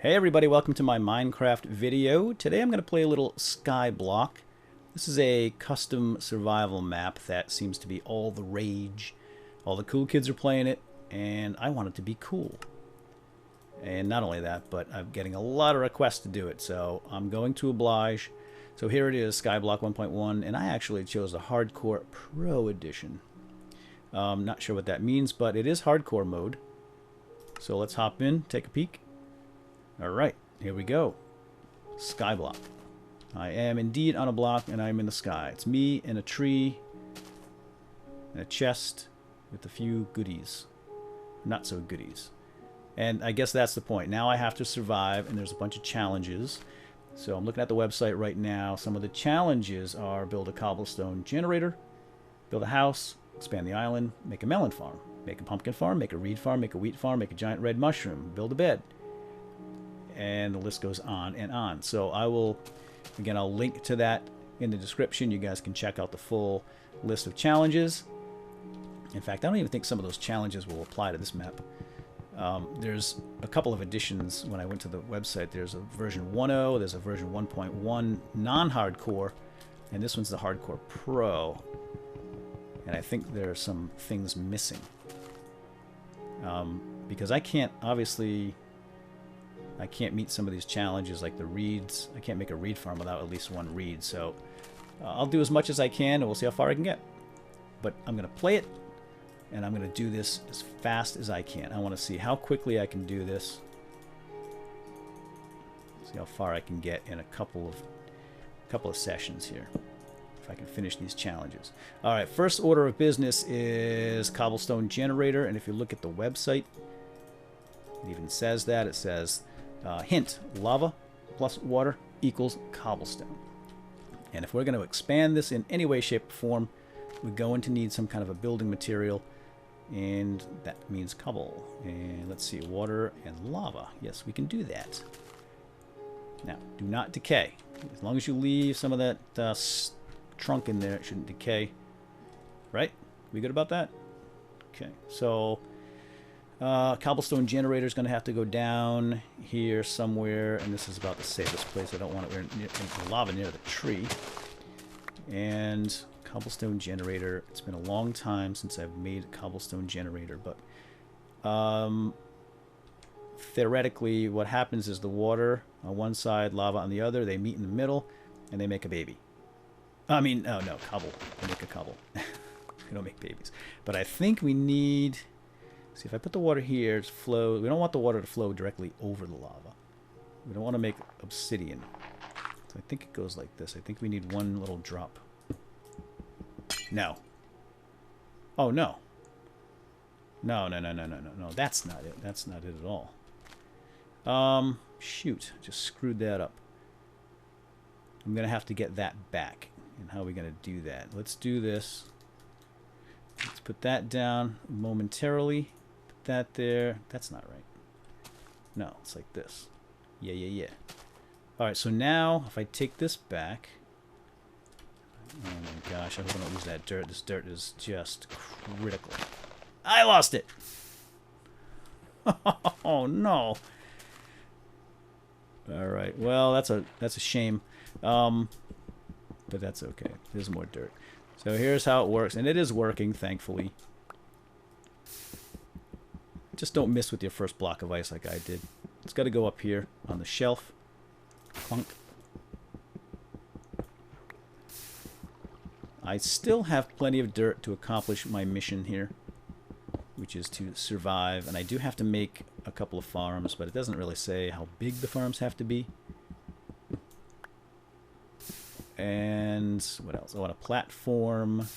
Hey everybody, welcome to my Minecraft video. Today I'm going to play a little Skyblock. This is a custom survival map that seems to be all the rage. All the cool kids are playing it, and I want it to be cool. And not only that, but I'm getting a lot of requests to do it, so I'm going to oblige. So here it is, Skyblock 1.1, and I actually chose the Hardcore Pro Edition. Not sure what that means, but it is hardcore mode. So let's hop in, take a peek. Alright, here we go. Skyblock. I am indeed on a block and I'm in the sky. It's me and a tree and a chest with a few goodies. Not so goodies. And I guess that's the point. Now I have to survive and there's a bunch of challenges. So I'm looking at the website right now. Some of the challenges are build a cobblestone generator, build a house, expand the island, make a melon farm, make a pumpkin farm, make a reed farm, make a wheat farm, make a giant red mushroom, build a bed. And the list goes on and on. So I will, again, I'll link to that in the description. You guys can check out the full list of challenges. In fact, I don't even think some of those challenges will apply to this map. There's a couple of additions when I went to the website. There's a version 1.0, there's a version 1.1 non-hardcore, and this one's the Hardcore Pro. And I think there are some things missing. Because I can't, obviously, I can't meet some of these challenges like the reeds. I can't make a reed farm without at least one reed. So I'll do as much as I can and we'll see how far I can get. But I'm going to play it and I'm going to do this as fast as I can. I want to see how quickly I can do this. See how far I can get in a couple of sessions here. If I can finish these challenges. Alright, first order of business is cobblestone generator. And if you look at the website, it even says that. It says... hint, lava plus water equals cobblestone. And if we're going to expand this in any way, shape, or form, we're going to need some kind of a building material, and that means cobble. And let's see, water and lava. Yes, we can do that. Now, do not decay. As long as you leave some of that trunk in there, it shouldn't decay. Right? We good about that? Okay, so... cobblestone generator is going to have to go down here somewhere, and this is about the safest place. I don't want it near the lava near the tree. And cobblestone generator. It's been a long time since I've made a cobblestone generator, but theoretically, what happens is the water on one side, lava on the other. They meet in the middle, and they make a baby. I mean, oh no, cobble. They make a cobble. We don't make babies, but I think we need. See, if I put the water here, it flows. We don't want the water to flow directly over the lava. We don't want to make obsidian. So I think it goes like this. I think we need one little drop. No. Oh, no. No. That's not it. That's not it at all. Shoot. Just screwed that up. I'm going to have to get that back. And how are we going to do that? Let's do this. Let's put that down momentarily. That there. That's not right. No, it's like this. Yeah. Alright, so now if I take this back. Oh my gosh, I hope I don't lose that dirt. This dirt is just critical. I lost it! Oh no. Alright, well that's a shame. But that's okay. There's more dirt. So here's how it works. And it is working, thankfully. Just don't miss with your first block of ice like I did. It's got to go up here on the shelf. Clunk. I still have plenty of dirt to accomplish my mission here, which is to survive. And I do have to make a couple of farms, but it doesn't really say how big the farms have to be. And what else? I want a platform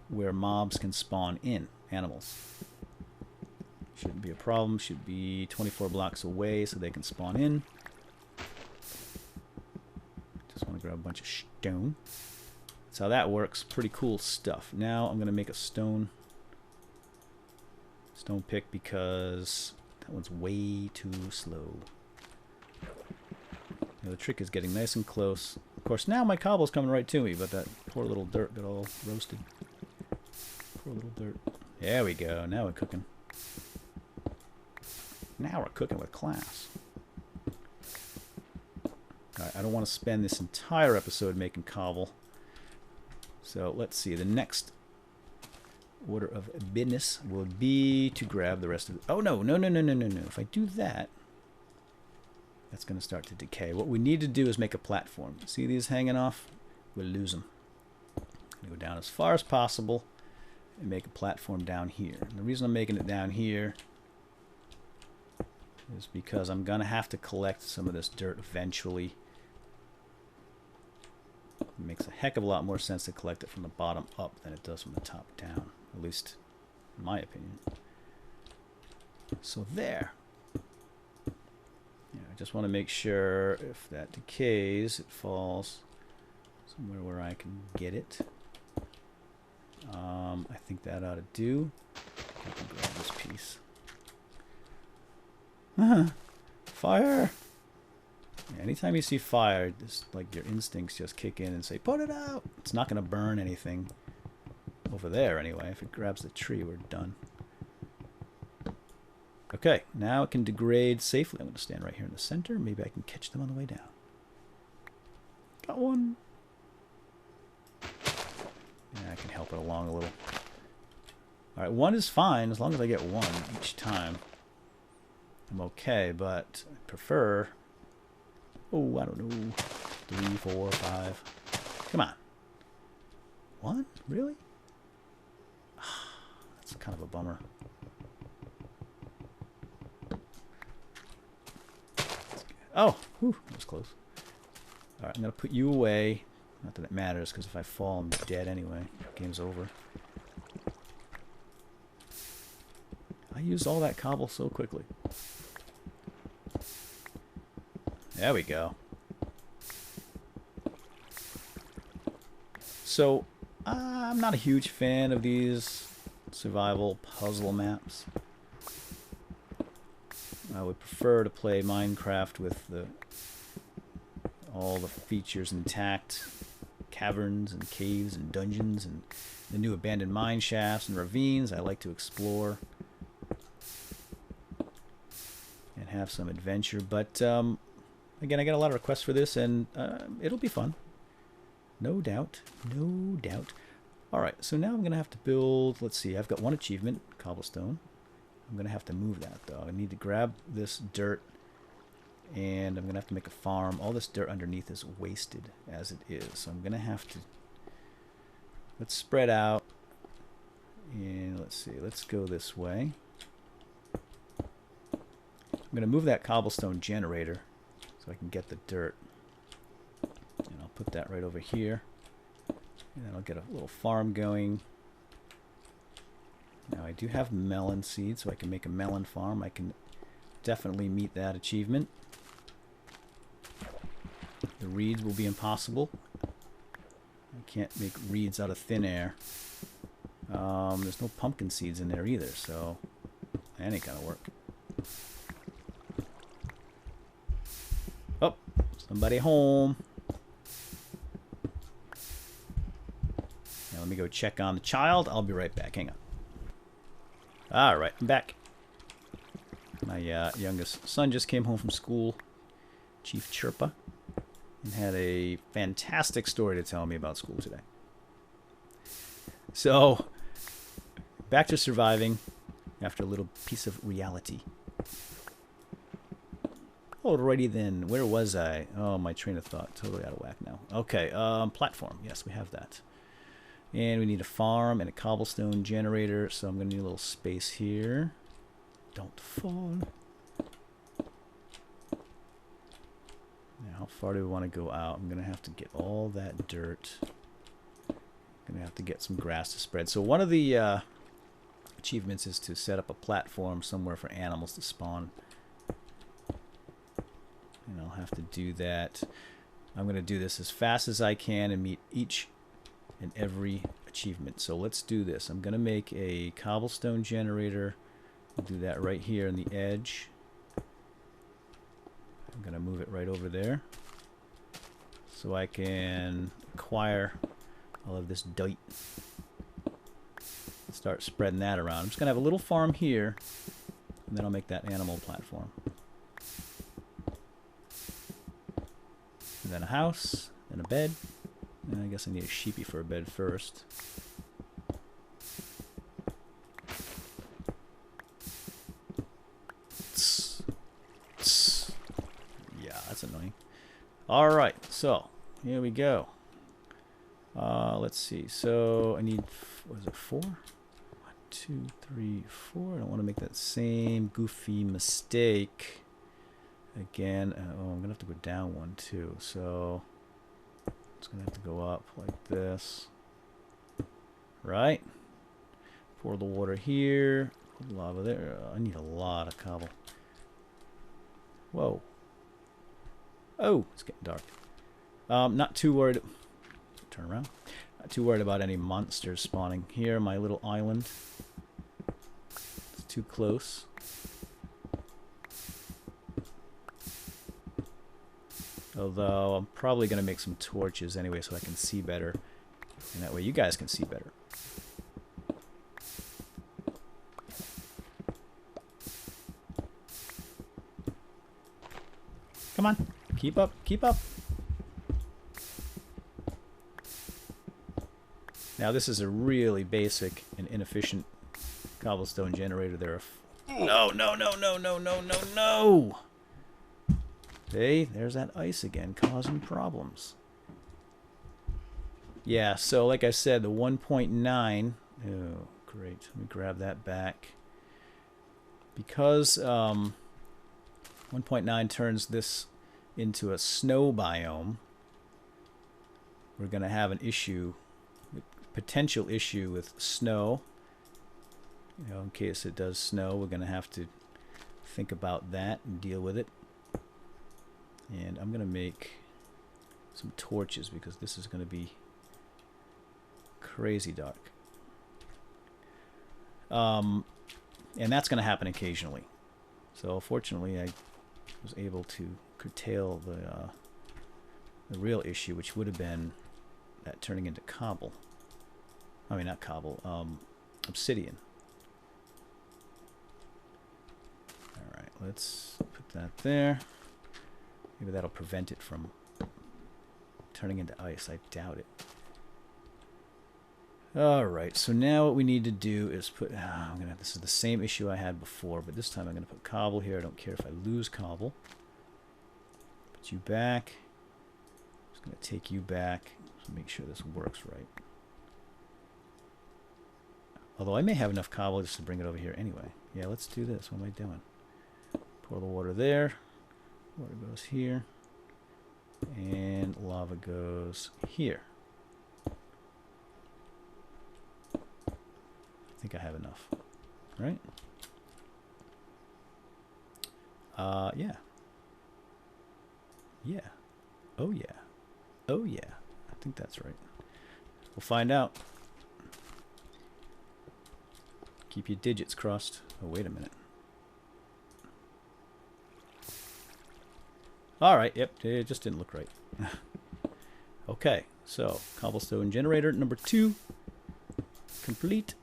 where mobs can spawn in. Animals. Shouldn't be a problem. Should be 24 blocks away so they can spawn in. Just want to grab a bunch of stone. That's how that works. Pretty cool stuff. Now I'm going to make a stone pick because that one's way too slow. Now the trick is getting nice and close. Of course, now my cobble's coming right to me, but that poor little dirt got all roasted. Poor little dirt. There we go. Now we're cooking. Now we're cooking with class. Alright, I don't want to spend this entire episode making cobble. So let's see. The next order of business will be to grab the rest of it. Oh, no. If I do that, that's going to start to decay. What we need to do is make a platform. See these hanging off? We'll lose them. I'm going to go down as far as possible and make a platform down here. And the reason I'm making it down here is because I'm going to have to collect some of this dirt eventually. It makes a heck of a lot more sense to collect it from the bottom up than it does from the top down, at least in my opinion. So there. Yeah, I just want to make sure if that decays, it falls somewhere where I can get it. I think that ought to do. I can grab this piece. Fire! Yeah, anytime you see fire, just like your instincts just kick in and say, put it out! It's not going to burn anything over there anyway. If it grabs the tree, we're done. Okay, now it can degrade safely. I'm going to stand right here in the center. Maybe I can catch them on the way down. Got one. Yeah, I can help it along a little. Alright, one is fine as long as I get one each time. I'm okay, but I prefer... Oh, I don't know. 3, 4, 5. Come on. One? Really? That's kind of a bummer. Oh, whew, that was close. Alright, I'm going to put you away. Not that it matters, because if I fall, I'm dead anyway. Game's over. I used all that cobble so quickly. There we go. So, I'm not a huge fan of these survival puzzle maps. I would prefer to play Minecraft with all the features intact. Caverns and caves and dungeons and the new abandoned mine shafts and ravines. I like to explore and have some adventure. But again, I got a lot of requests for this, and it'll be fun. No doubt. No doubt. Alright, so now I'm going to have to build... Let's see, I've got one achievement, cobblestone. I'm going to have to move that, though. I need to grab this dirt, and I'm going to have to make a farm. All this dirt underneath is wasted as it is, so I'm going to have to... Let's spread out, and let's see, let's go this way. I'm going to move that cobblestone generator so I can get the dirt. And I'll put that right over here. And then I'll get a little farm going. Now I do have melon seeds, so I can make a melon farm. I can definitely meet that achievement. The reeds will be impossible. I can't make reeds out of thin air. There's no pumpkin seeds in there either, so that ain't gonna work. Oh, somebody home. Now let me go check on the child. I'll be right back. Hang on. Alright, I'm back. My youngest son just came home from school, Chief Chirpa, and had a fantastic story to tell me about school today. So, back to surviving after a little piece of reality. Alrighty then, where was I? Oh, my train of thought, totally out of whack now. Okay, platform, yes, we have that. And we need a farm and a cobblestone generator, so I'm going to need a little space here. Don't fall. Now, how far do we want to go out? I'm going to have to get all that dirt. I'm going to have to get some grass to spread. So one of the achievements is to set up a platform somewhere for animals to spawn. And I'll have to do that. I'm going to do this as fast as I can and meet each and every achievement. So let's do this. I'm going to make a cobblestone generator. I'll do that right here on the edge. I'm going to move it right over there so I can acquire all of this dirt. Start spreading that around. I'm just going to have a little farm here, and then I'll make that animal platform. And then a house, then a bed. And I guess I need a sheepy for a bed first. Yeah, that's annoying. Alright, so here we go. Let's see. So I need, what is it, 4? 1, 2, 3, 4. I don't want to make that same goofy mistake again. Oh, I'm going to have to go down 1 too. So it's going to have to go up like this. Right? Pour the water here. Put lava there. I need a lot of cobble. Whoa. Oh, it's getting dark. Not too worried. Turn around. Not too worried about any monsters spawning here. My little island. It's too close. Although I'm probably going to make some torches anyway so I can see better. And that way you guys can see better. Come on. Keep up. Keep up. Now this is a really basic and inefficient cobblestone generator. There are... No, no, no, no, no, no, no, no! Hey, there's that ice again, causing problems. Yeah, so like I said, the 1.9... Oh, great. Let me grab that back. Because 1.9 turns this into a snow biome, we're going to have an issue, potential issue with snow. You know, in case it does snow, we're going to have to think about that and deal with it. And I'm going to make some torches because this is going to be crazy dark. And that's going to happen occasionally. So fortunately I was able to curtail the real issue, which would have been that turning into cobble. I mean, not cobble, obsidian. Alright, let's put that there. Maybe that'll prevent it from turning into ice. I doubt it. Alright, so now what we need to do is put... this is the same issue I had before, but this time I'm going to put cobble here. I don't care if I lose cobble. Put you back. Just going to take you back. So make sure this works right. Although I may have enough cobble just to bring it over here anyway. Yeah, let's do this. What am I doing? Pour the water there. Water goes here. And lava goes here. I think I have enough. Right? Yeah. Yeah. Oh, yeah. Oh, yeah. I think that's right. We'll find out. Keep your digits crossed. Oh, wait a minute. Alright, yep, it just didn't look right. Okay, so cobblestone generator number 2. Complete.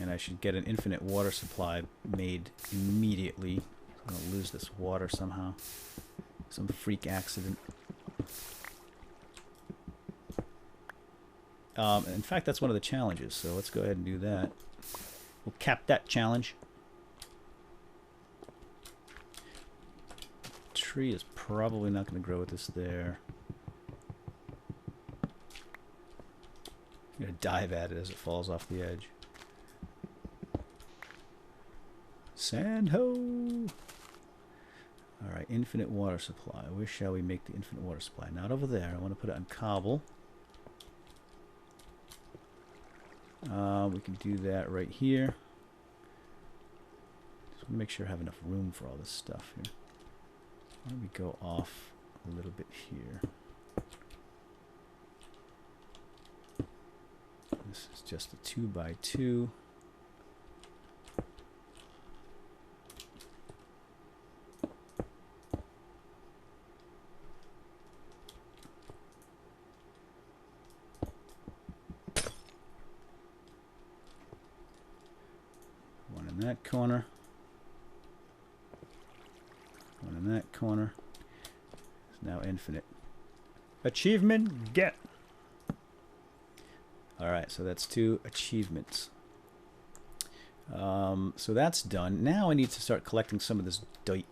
And I should get an infinite water supply made immediately. I'm going to lose this water somehow. Some freak accident. In fact, that's one of the challenges, so let's go ahead and do that. We'll cap that challenge. Tree is probably not going to grow with this there. I'm going to dive at it as it falls off the edge. Sand ho! Alright, infinite water supply. Where shall we make the infinite water supply? Not over there. I want to put it on cobble. We can do that right here. Just want to make sure I have enough room for all this stuff here. Why don't we go off a little bit here? This is just a 2x2. One in that corner. And that corner is now infinite. Achievement get! Alright, so that's 2 achievements. So that's done. Now I need to start collecting some of this dirt.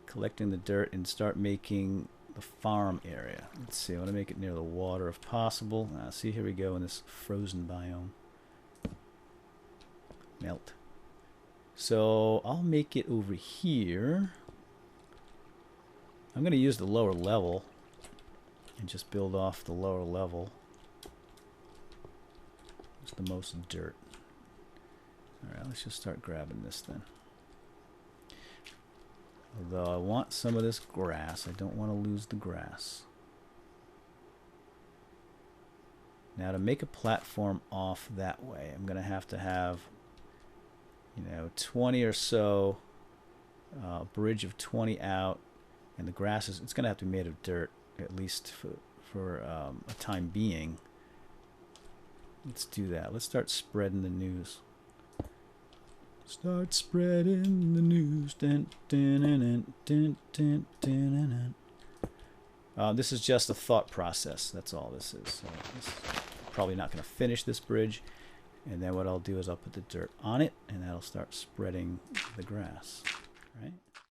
Collecting the dirt and start making the farm area. Let's see, I want to make it near the water if possible. See, here we go in this frozen biome. Melt. So I'll make it over here. I'm going to use the lower level and just build off the lower level. It's the most dirt. Alright, let's just start grabbing this then. Although I want some of this grass. I don't want to lose the grass. Now to make a platform off that way, I'm going to have, you know, 20 or so, bridge of 20 out, and the grass is, it's going to have to be made of dirt, at least for a time being. Let's do that. Let's start spreading the news. Start spreading the news. Dun, dun, dun, dun, dun, dun, dun. This is just a thought process. That's all this is. So this is probably not going to finish this bridge. And then what I'll do is I'll put the dirt on it, and that'll start spreading the grass. Right?